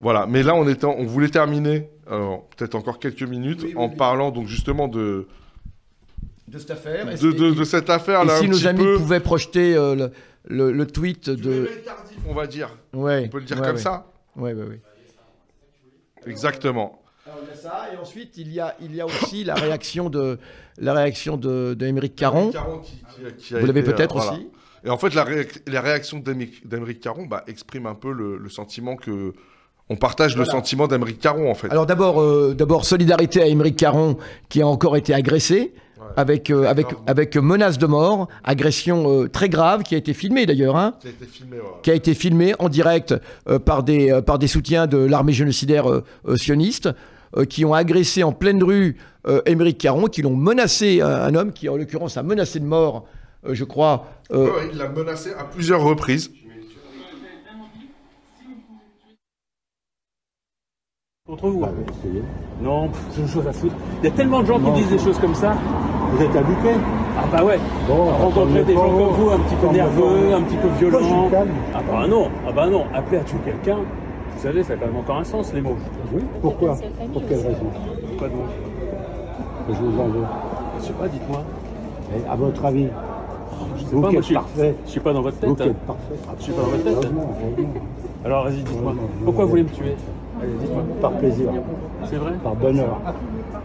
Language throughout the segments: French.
Voilà, mais là on voulait terminer, peut-être encore quelques minutes, en parlant donc justement de cette affaire. De cette affaire là. Et si un nos petit amis peu... pouvaient projeter le tweet de... tardif, on va dire. Ouais, on peut le dire comme ça. Ouais. Exactement. Alors, il y a ça, et ensuite il y a aussi la réaction de Aymeric Caron. Vous l'avez peut-être aussi. Et en fait, la réaction d'Aymeric Caron exprime un peu le sentiment que... On partage le sentiment d'Aymeric Caron, en fait. Alors d'abord, solidarité à Aymeric Caron, qui a encore été agressé, avec menace de mort, agression très grave, qui a été filmée d'ailleurs. Hein, qui a été filmée en direct par des soutiens de l'armée génocidaire sioniste, qui ont agressé en pleine rue Aymeric Caron, qui l'ont menacé, un homme qui, en l'occurrence, a menacé de mort, je crois... il l'a menacé à plusieurs reprises. Contre vous. Non, c'est une chose à foutre. Il y a tellement de gens qui disent des choses comme ça. Vous êtes habitué? Ah bah ouais. Bon, rencontrer des gens comme vous, un petit peu nerveux, un petit peu violents. Ah bah non. Appeler à tuer quelqu'un, vous savez, ça a quand même encore un sens, les mots. Oui. Pourquoi? Pour quelle raison? Pourquoi donc? Que je vous en veux. Je sais pas, dites-moi. Et à votre avis? Je sais vous pas, qui moi, êtes parfait. Je suis pas dans votre tête. Vous qui êtes parfait. Je suis pas dans votre tête. Heureusement. Alors vas-y, dites-moi. Pourquoi vous voulez me tuer? Allez, dites-moi. Par plaisir. C'est vrai? Par bonheur.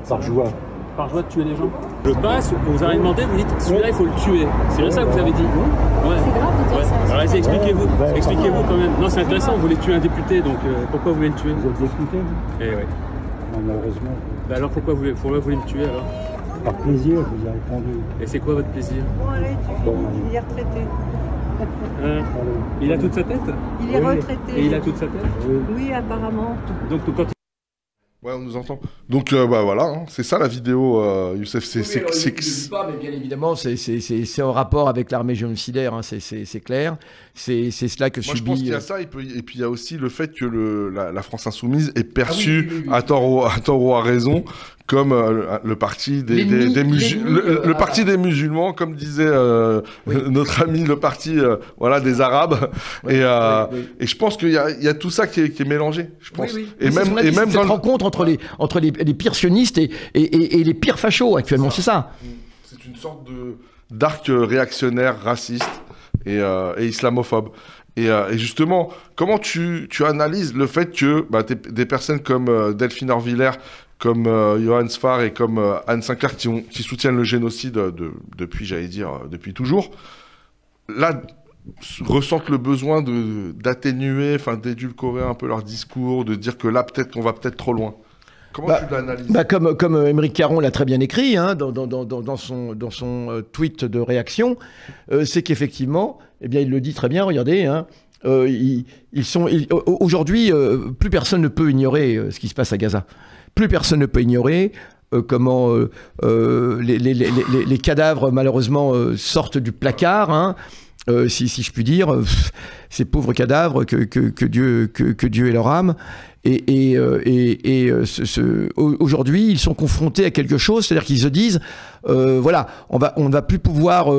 Par joie. Par joie de tuer des gens? Je passe, vous avez demandé, vous dites celui-là il faut le tuer. C'est vrai ça que vous avez dit? Ouais. C'est grave de dire ça. Alors allez, expliquez-vous. Expliquez-vous quand même. Non, c'est intéressant, vous voulez tuer un député, donc pourquoi vous voulez le tuer? Vous êtes député? Eh oui. Non, malheureusement. Bah alors pourquoi vous voulez me tuer alors? Par plaisir, je vous ai répondu. Et c'est quoi votre plaisir? Bon, allez, il est retraité. Il a toute sa tête? Il est retraité. Et il a toute sa tête? Oui, apparemment. Donc quand Ouais, on nous entend. Donc voilà, hein, c'est ça la vidéo, Youssef. Pas, mais bien évidemment, c'est en rapport avec l'armée génocidaire, hein, c'est clair. C'est cela que Moi, subit... je pense qu'il y a ça, et puis il y a aussi le fait que la France Insoumise est perçue, à tort ou à raison, comme le parti des parti des musulmans, comme disait notre ami, le parti des Arabes. Et je pense qu'il y a tout ça qui est mélangé, je pense. Et même cette rencontre entre les pires sionistes et les pires fachos actuellement, c'est ça. C'est une sorte d'arc réactionnaire, raciste et islamophobe. Et justement, comment tu analyses le fait que des personnes comme Delphine Orvillers, comme Johan Sfar et comme Anne Sinclair qui soutiennent le génocide depuis, j'allais dire, depuis toujours, là, ressentent le besoin d'atténuer, d'édulcorer un peu leur discours, de dire que là, peut-être, on va peut-être trop loin. Comment tu l'analyses? Comme Aymeric Caron l'a très bien écrit dans son tweet de réaction, c'est qu'effectivement, eh bien, il le dit très bien, regardez, aujourd'hui, plus personne ne peut ignorer ce qui se passe à Gaza. Plus personne ne peut ignorer comment les cadavres, malheureusement, sortent du placard, si je puis dire, ces pauvres cadavres, que Dieu ait leur âme. Aujourd'hui, ils sont confrontés à quelque chose, c'est-à-dire qu'ils se disent, voilà, on va plus pouvoir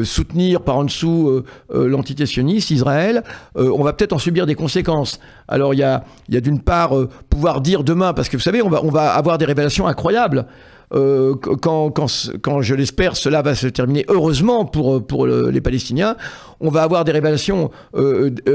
soutenir par en dessous l'entité sioniste, Israël, on va peut-être en subir des conséquences. Alors il y a d'une part pouvoir dire demain, parce que vous savez, on va avoir des révélations incroyables. Quand je l'espère, cela va se terminer heureusement pour les Palestiniens, on va avoir des révélations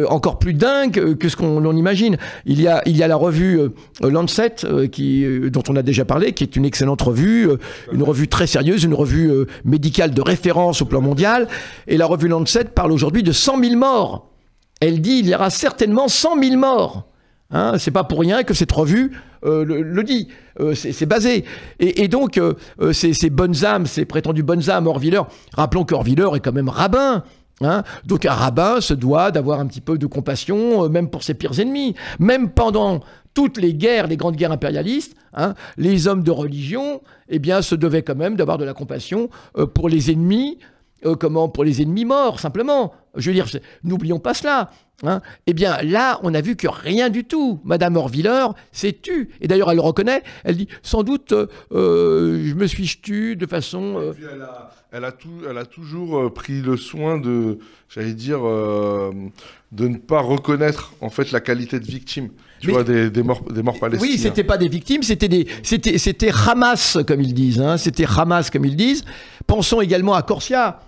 encore plus dingues que ce qu'on imagine. Il y a la revue Lancet, dont on a déjà parlé, qui est une excellente revue, une revue très sérieuse, une revue médicale de référence au plan mondial. Et la revue Lancet parle aujourd'hui de 100 000 morts. Elle dit il y aura certainement 100 000 morts. C'est pas pour rien que cette revue le dit. C'est basé. Et donc, ces bonnes âmes, ces prétendues bonnes âmes, Orvillers, rappelons qu'Orvillers est quand même rabbin. Donc un rabbin se doit d'avoir un petit peu de compassion, même pour ses pires ennemis. Même pendant toutes les guerres, les grandes guerres impérialistes, les hommes de religion, eh bien, se devaient quand même d'avoir de la compassion pour les ennemis, pour les ennemis morts, simplement. Je veux dire, n'oublions pas cela. Eh bien, là, on a vu que rien du tout. Madame Orvillers s'est tue. Et d'ailleurs, elle le reconnaît. Elle dit, sans doute, je me suis tue de façon... Et puis elle a toujours pris le soin de, j'allais dire, de ne pas reconnaître, en fait, la qualité de victime. Tu vois, des morts palestiniens. Oui, c'était pas des victimes, c'était Hamas, comme ils disent. Hein, c'était Hamas, comme ils disent. Pensons également à Corsia.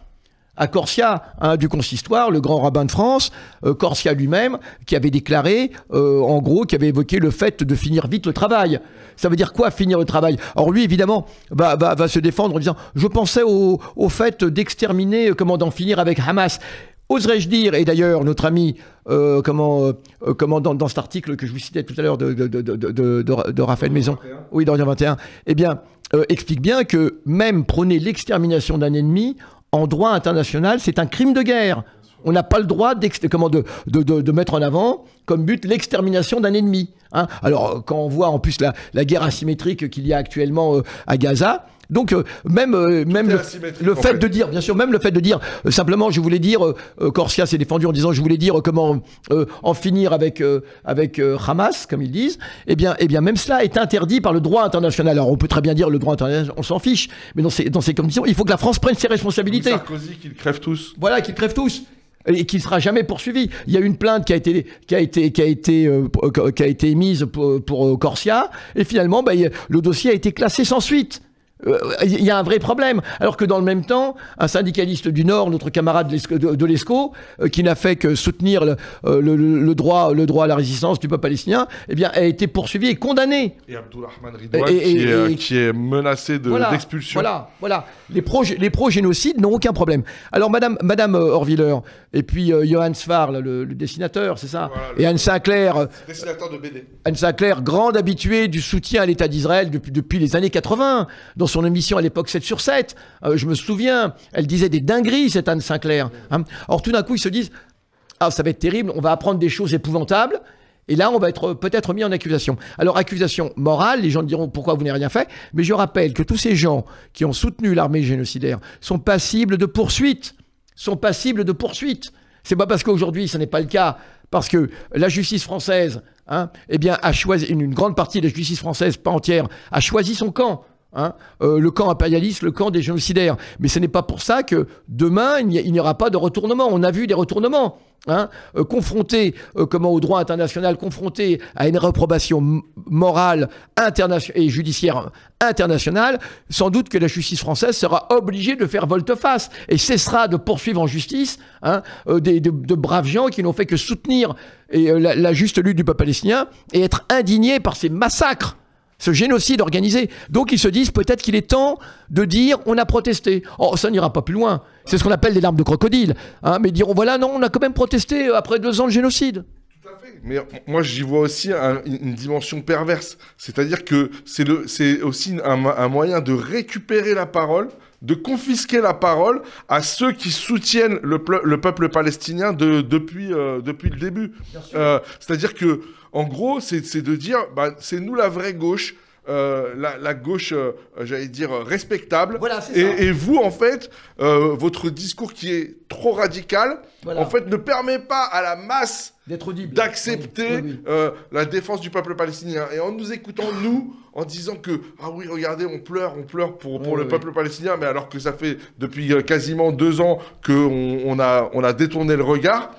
À Corsia, du consistoire, le grand rabbin de France, Corsia lui-même, qui avait déclaré, en gros, qui avait évoqué le fait de finir vite le travail. Ça veut dire quoi, finir le travail? Alors lui, évidemment, va se défendre en disant « Je pensais au fait d'exterminer, d'en finir avec Hamas ». Oserais-je dire, et d'ailleurs notre ami, dans cet article que je vous citais tout à l'heure de Raphaël Maison, oui, dans 21, eh bien, explique bien que même prôner l'extermination d'un ennemi, en droit international, c'est un crime de guerre. On n'a pas le droit de mettre en avant comme but l'extermination d'un ennemi. Hein. Alors, quand on voit en plus la guerre asymétrique qu'il y a actuellement à Gaza, donc même le fait de dire, bien sûr, même le fait de dire simplement, je voulais dire, Corsia s'est défendu en disant, je voulais dire comment en finir avec Hamas, comme ils disent. Eh bien, même cela est interdit par le droit international. Alors, on peut très bien dire le droit international, on s'en fiche, mais dans ces conditions, il faut que la France prenne ses responsabilités. Sarkozy, qu'ils crèvent tous. Voilà, qu'ils crèvent tous. Et qui ne sera jamais poursuivi. Il y a une plainte qui a été émise pour Corsia, et finalement, le dossier a été classé sans suite. Il y a un vrai problème. Alors que dans le même temps, un syndicaliste du Nord, notre camarade de l'ESCO, qui n'a fait que soutenir le droit à la résistance du peuple palestinien, eh bien, a été poursuivi et condamné. Et Abdourahmane Ridouane, qui est menacé d'expulsion. Voilà. Les pro-génocides n'ont aucun problème. Alors, Madame Horviller, et puis Johann Svar, le dessinateur, c'est ça, voilà, et Anne Sinclair. Dessinateur de BD. Anne Sinclair, grande habituée du soutien à l'État d'Israël depuis les années 80, dans son émission à l'époque 7 sur 7, je me souviens, elle disait des dingueries, cette Anne Sinclair. Hein. Or, tout d'un coup, ils se disent, ça va être terrible, on va apprendre des choses épouvantables, et là, on va être peut-être mis en accusation. Alors, accusation morale, les gens diront pourquoi vous n'avez rien fait, mais je rappelle que tous ces gens qui ont soutenu l'armée génocidaire sont passibles de poursuites. C'est pas parce qu'aujourd'hui, ce n'est pas le cas, parce que la justice française, a choisi, une grande partie de la justice française, pas entière, a choisi son camp. Le camp impérialiste, le camp des génocidaires. Mais ce n'est pas pour ça que demain, il n'y aura pas de retournement. On a vu des retournements. Confrontés au droit international, confrontés à une réprobation morale et judiciaire internationale, sans doute que la justice française sera obligée de faire volte-face et cessera de poursuivre en justice de braves gens qui n'ont fait que soutenir la juste lutte du peuple palestinien et être indignés par ces massacres. Ce génocide organisé. Donc ils se disent peut-être qu'il est temps de dire on a protesté. Oh, ça n'ira pas plus loin. C'est ce qu'on appelle des larmes de crocodile. Mais diront voilà, non, on a quand même protesté après 2 ans de génocide. Tout à fait. Mais moi j'y vois aussi une dimension perverse. C'est-à-dire que c'est aussi un moyen de récupérer la parole, de confisquer la parole à ceux qui soutiennent le peuple palestinien depuis le début. C'est-à-dire que en gros, c'est de dire, c'est nous la vraie gauche, la gauche, j'allais dire, respectable. Voilà, c'est ça. Et vous, en fait, votre discours qui est trop radical, en fait, ne permet pas à la masse d'accepter la défense du peuple palestinien. Et en nous écoutant, nous, en disant que, ah oui, regardez, on pleure pour le peuple palestinien, mais alors que ça fait depuis quasiment 2 ans qu'on a détourné le regard,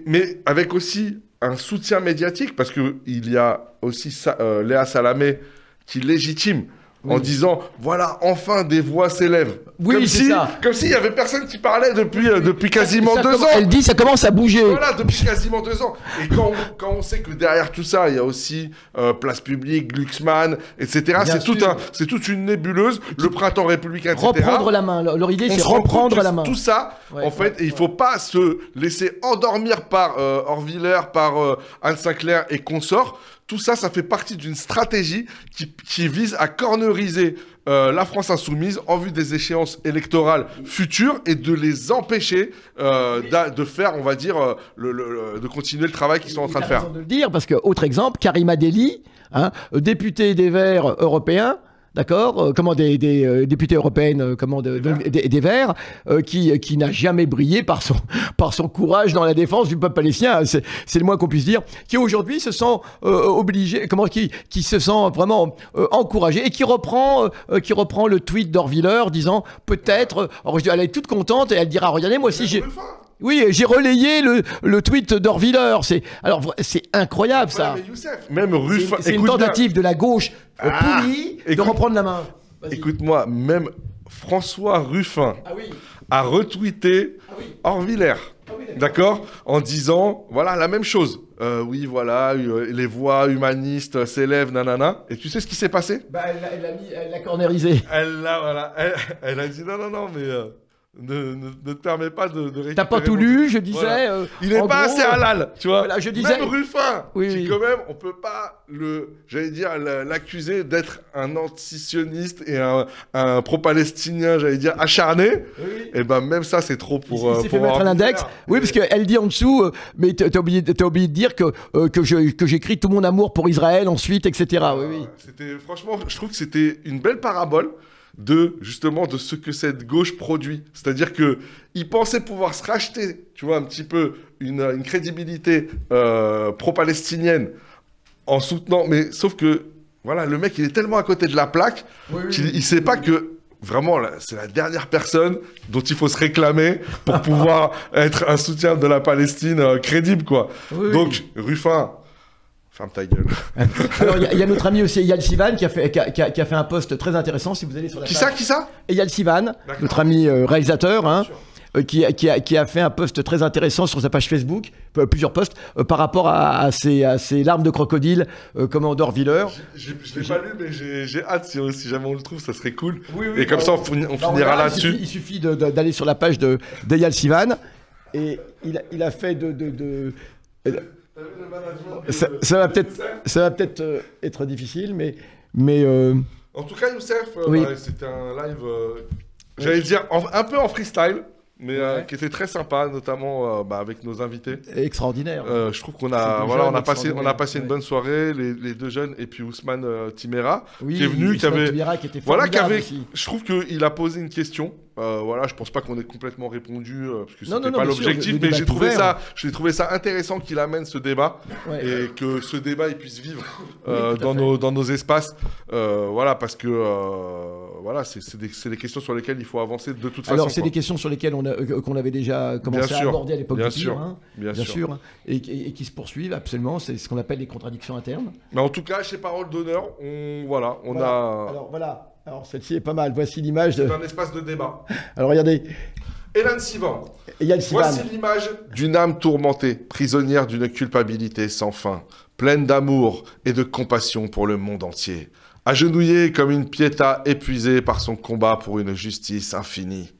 mais avec aussi un soutien médiatique, parce qu'il y a aussi Léa Salamé qui légitime en disant, voilà, enfin des voix s'élèvent. Oui, c'est ça. Comme s'il n'y avait personne qui parlait depuis quasiment 2 ans. Elle dit, ça commence à bouger. Voilà, depuis quasiment 2 ans. Et quand on sait que derrière tout ça, il y a aussi Place Publique, Glucksmann, etc. C'est toute une nébuleuse. Le Printemps républicain, etc. Reprendre la main. Leur idée, c'est reprendre la main. Tout ça, en fait, et il ne faut pas se laisser endormir par Horviller, par Anne Sinclair et consorts. Tout ça, ça fait partie d'une stratégie qui vise à corneriser la France insoumise en vue des échéances électorales futures et de les empêcher de faire, on va dire, de continuer le travail qu'ils sont en train de faire. Raison de le dire, parce que, autre exemple, Karima Delli, députée des Verts européens, d'accord, des députées européennes, des Verts, qui n'a jamais brillé par son courage dans la défense du peuple palestinien, c'est le moins qu'on puisse dire, qui aujourd'hui se sent obligé, qui se sent vraiment encouragé et qui reprend le tweet d'Horviller disant peut-être, elle est toute contente et elle dira regardez moi aussi j'ai. Oui, j'ai relayé le tweet d'Orviller. C'est incroyable, ça. Voilà, mais Youssef, même Ruffin... C'est une écoute tentative de la gauche poulie de écoute- reprendre la main. Vas-y. Écoute-moi, même François Ruffin Ah oui. a retweeté Orviller. D'accord. En disant, voilà, la même chose. Oui, voilà, les voix humanistes s'élèvent, nanana. Et tu sais ce qui s'est passé? Bah, elle l'a cornérisé. Elle a dit, non, mais ne te permets pas de récupérer... T'as pas tout mon lu, truc. je disais. Voilà. Il n'est en pas gros, assez halal, tu vois. voilà, je disais- Même Ruffin, Oui, qui oui. quand même, on peut pas l'accuser d'être un antisioniste et un pro-palestinien, j'allais dire, acharné. Oui. Et ben même ça, c'est trop pour... Il s'est fait pour mettre un Orviller. index. Oui, parce qu'elle dit en dessous, mais t'as oublié de dire que j'écris tout mon amour pour Israël ensuite, etc. Oui. C'était, franchement, je trouve que c'était une belle parabole justement de ce que cette gauche produit. C'est-à-dire que ils pensaient pouvoir se racheter, tu vois, un petit peu une crédibilité pro-palestinienne en soutenant, mais sauf que, voilà, le mec, il est tellement à côté de la plaque qu'il sait pas que, vraiment, là, c'est la dernière personne dont il faut se réclamer pour pouvoir être un soutien de la Palestine crédible, quoi. Oui, Donc, Ruffin, ferme ta gueule. Alors, il y a notre ami aussi, Eyal Sivan, qui a fait un post très intéressant, si vous allez sur la page. Qui ça Eyal Sivan, D'accord. notre ami réalisateur, hein, Bien sûr. qui a fait un post très intéressant sur sa page Facebook, plusieurs posts, par rapport à ces larmes de crocodile, Commandeur Villeur. Je l'ai pas lu, mais j'ai hâte si jamais on le trouve, ça serait cool. Oui, Et comme ça, on finira voilà, là-dessus. Il suffit d'aller sur la page d'Eyal Sivan, et il a fait ça va peut-être être difficile, mais En tout cas, Youssef, Oui. c'était un live, j'allais dire, un peu en freestyle, mais qui était très sympa, notamment avec nos invités. extraordinaire. Je trouve qu'on C'est a, des voilà, jeunes on a passé extraordinaires. une bonne soirée, les deux jeunes, et puis Ousmane Timera, Oui, qui est venu, qui Ousmane avait... Timera, qui était Voilà, formidable aussi. je trouve qu'il a posé une question. Voilà, je pense pas qu'on ait complètement répondu parce que Non, c'était non, pas bien sûr, l'objectif, le mais débat est ouvert. j'ai trouvé ça intéressant qu'il amène ce débat Ouais. et que ce débat il puisse vivre tout à dans nos espaces. Voilà, parce que voilà, c'est des questions sur lesquelles il faut avancer de toute Alors, façon. c'est quoi. des questions sur lesquelles qu'on avait déjà commencé Bien à sûr, aborder à l'époque bien du sûr, Pire, hein, bien bien sûr. sûr, hein, et qui se poursuivent absolument. C'est ce qu'on appelle les contradictions internes. Mais en tout cas, chez Parole d'honneur, on a Alors voilà. Alors celle-ci est pas mal. Voici l'image de. un espace de débat. Alors regardez. Hélène Sivan. Eyal Sivan. Voici l'image d'une âme tourmentée, prisonnière d'une culpabilité sans fin, pleine d'amour et de compassion pour le monde entier, agenouillée comme une Pietà épuisée par son combat pour une justice infinie.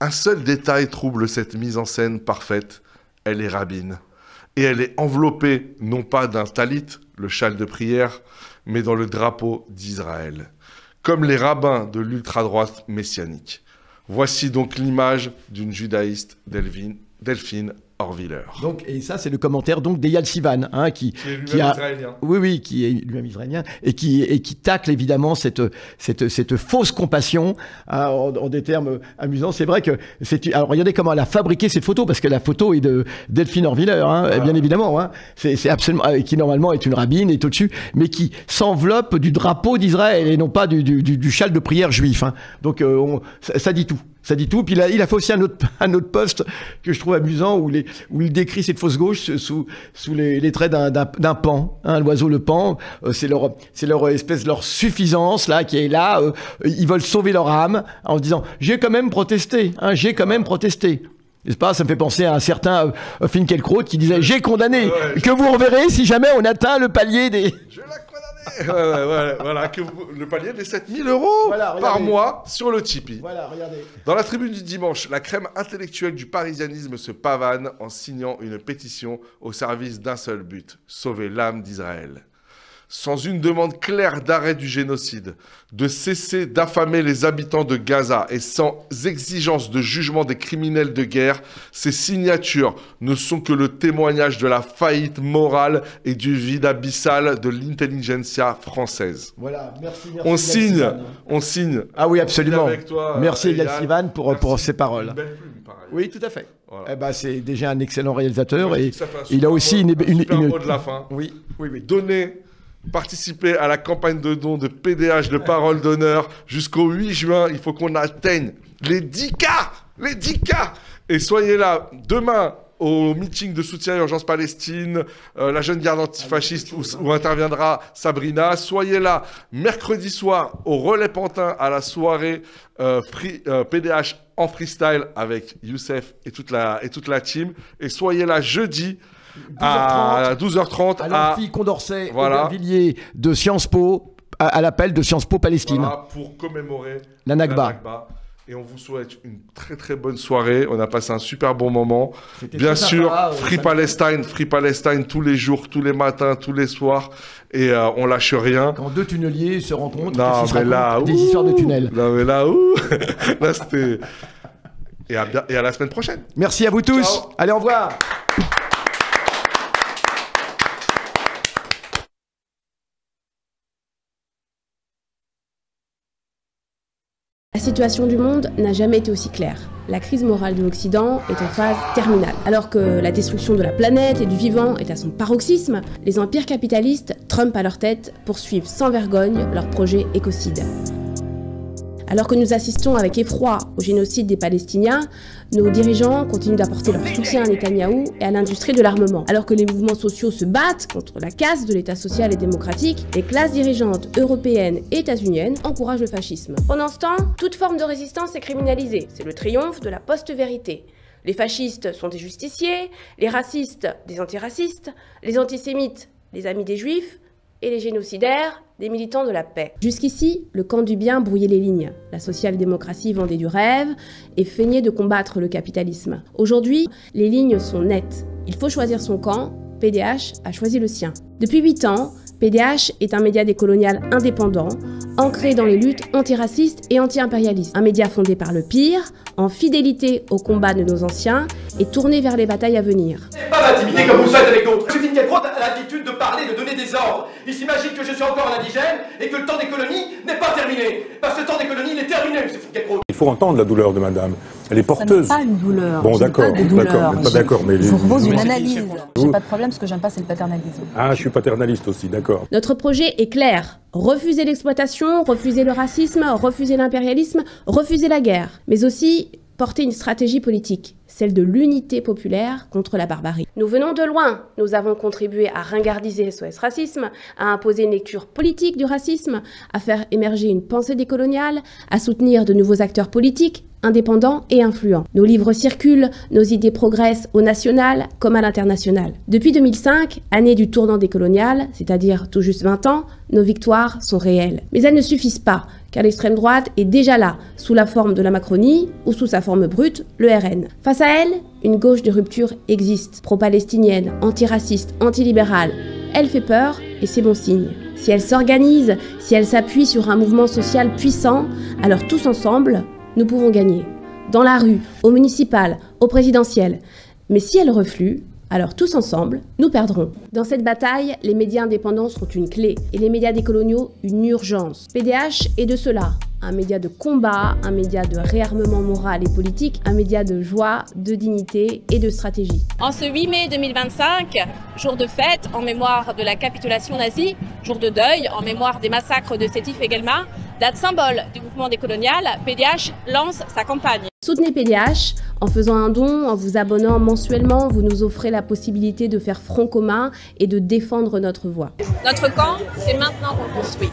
Un seul détail trouble cette mise en scène parfaite, elle est rabbine. Et elle est enveloppée non pas d'un talit, le châle de prière, mais dans le drapeau d'Israël, comme les rabbins de l'ultra-droite messianique. Voici donc l'image d'une judaïste, Delphine Orviller. Donc, et ça, c'est le commentaire donc d'Eyal Sivan, hein, qui Qui est lui-même a, israélien. oui, qui est lui-même israélien et qui tacle évidemment cette fausse compassion, hein, en des termes amusants. C'est vrai que alors regardez comment elle a fabriqué cette photo, parce que la photo est de Delphine Orviller, hein, bien évidemment, hein. C'est absolument, qui normalement est une rabbine, est au-dessus, mais qui s'enveloppe du drapeau d'Israël et non pas du châle de prière juif, hein. Donc ça dit tout. Ça dit tout. Puis il a fait aussi un autre post que je trouve amusant où il décrit cette fausse gauche sous les traits d'un pan, hein, l'oiseau le pan. C'est leur espèce de leur suffisance là qui est là. Ils veulent sauver leur âme en se disant j'ai quand même protesté, hein, j'ai quand même protesté. N'est-ce pas? Ça me fait penser à un certain Finkielkraut qui disait j'ai condamné, que vous reverrez si jamais on atteint le palier des. Je l'ai condamné. Voilà, le palier des 7 000 € Voilà, par regardez. mois sur le Tipeee. Voilà, regardez. Dans la tribune du dimanche, la crème intellectuelle du parisianisme se pavane en signant une pétition au service d'un seul but, sauver l'âme d'Israël. Sans une demande claire d'arrêt du génocide, de cesser d'affamer les habitants de Gaza et sans exigence de jugement des criminels de guerre, ces signatures ne sont que le témoignage de la faillite morale et du vide abyssal de l'intelligentsia française. Voilà, merci. On signe. Ah oui, absolument. Avec toi, merci Eyal. Eyal Sivan pour Merci. ces paroles. Une belle plume, pareil. Oui, tout à fait. Voilà. Eh ben, c'est déjà un excellent réalisateur Moi, je et dis que ça fait un il a super aussi mot- une, un super mot de la fin. Oui, oui, oui. Donner, participer à la campagne de dons de PDH de Parole d'honneur jusqu'au 8 juin. Il faut qu'on atteigne les 10K. Les 10K. Et soyez là demain au meeting de soutien à l'urgence Palestine, la jeune garde antifasciste où interviendra Sabrina. Soyez là mercredi soir au Relais Pantin à la soirée PDH en freestyle avec Youssef et toute la team. Et soyez là jeudi à 12h30 à l'amphi Condorcet, voilà. Aubervilliers de Sciences Po, à l'appel de Sciences Po Palestine. Voilà, pour commémorer la Nakba. Et on vous souhaite une très très bonne soirée. On a passé un super bon moment. Bien très sûr, sympa, Free Palestine tous les jours, tous les matins, tous les soirs. Et on lâche rien. Quand deux tunneliers se rencontrent, non, mais là, des histoires de tunnels. Non, mais là, là c'était... Et à la semaine prochaine. Merci à vous tous. Ciao. Allez, au revoir. La situation du monde n'a jamais été aussi claire. La crise morale de l'Occident est en phase terminale. Alors que la destruction de la planète et du vivant est à son paroxysme, les empires capitalistes, Trump à leur tête, poursuivent sans vergogne leur projet écocide. Alors que nous assistons avec effroi au génocide des Palestiniens, nos dirigeants continuent d'apporter leur soutien à Netanyahou et à l'industrie de l'armement. Alors que les mouvements sociaux se battent contre la casse de l'État social et démocratique, les classes dirigeantes européennes et états-uniennes encouragent le fascisme. Pendant ce temps, toute forme de résistance est criminalisée. C'est le triomphe de la post-vérité. Les fascistes sont des justiciers, les racistes des antiracistes, les antisémites les amis des juifs, et les génocidaires, des militants de la paix. Jusqu'ici, le camp du bien brouillait les lignes. La social-démocratie vendait du rêve et feignait de combattre le capitalisme. Aujourd'hui, les lignes sont nettes. Il faut choisir son camp, PDH a choisi le sien. Depuis 8 ans, PDH est un média décolonial indépendant, ancré dans les luttes antiracistes et anti-impérialistes. Un média fondé par le pire, en fidélité au combat de nos anciens et tourné vers les batailles à venir. Pas d'intimité comme vous faites avec d'autres. Christine Quetro a l'attitude de parler, de donner des ordres. Il s'imagine que je suis encore un indigène et que le temps des colonies n'est pas terminé. Parce que le temps des colonies, il est terminé, monsieur Quetro. Il faut entendre la douleur de madame. Elle est porteuse. Ça n'est pas une douleur. Bon, d'accord, d'accord. Mais je vous propose une analyse. J'ai pas de problème, ce que j'aime pas, c'est le paternalisme. Ah, je suis paternaliste aussi, d'accord. Notre projet est clair. Refuser l'exploitation, refuser le racisme, refuser l'impérialisme, refuser la guerre. Mais aussi porter une stratégie politique, celle de l'unité populaire contre la barbarie. Nous venons de loin. Nous avons contribué à ringardiser SOS Racisme, à imposer une lecture politique du racisme, à faire émerger une pensée décoloniale, à soutenir de nouveaux acteurs politiques, indépendants et influents. Nos livres circulent, nos idées progressent au national comme à l'international. Depuis 2005, année du tournant décolonial, c'est-à-dire tout juste 20 ans, nos victoires sont réelles. Mais elles ne suffisent pas, car l'extrême droite est déjà là, sous la forme de la Macronie ou sous sa forme brute, le RN. Face à elle, une gauche de rupture existe, pro-palestinienne, antiraciste, antilibérale. Elle fait peur et c'est bon signe. Si elle s'organise, si elle s'appuie sur un mouvement social puissant, alors tous ensemble, nous pouvons gagner. Dans la rue, au municipal, au présidentiel. Mais si elle reflue, alors tous ensemble, nous perdrons. Dans cette bataille, les médias indépendants sont une clé et les médias décoloniaux une urgence. PDH est de cela. Un média de combat, un média de réarmement moral et politique, un média de joie, de dignité et de stratégie. En ce 8 mai 2025, jour de fête en mémoire de la capitulation nazie, jour de deuil en mémoire des massacres de Sétif et Guelma, date symbole du mouvement décolonial, PDH lance sa campagne. Soutenez PDH en faisant un don, en vous abonnant mensuellement, vous nous offrez la possibilité de faire front commun et de défendre notre voix. Notre camp, c'est maintenant qu'on le construit.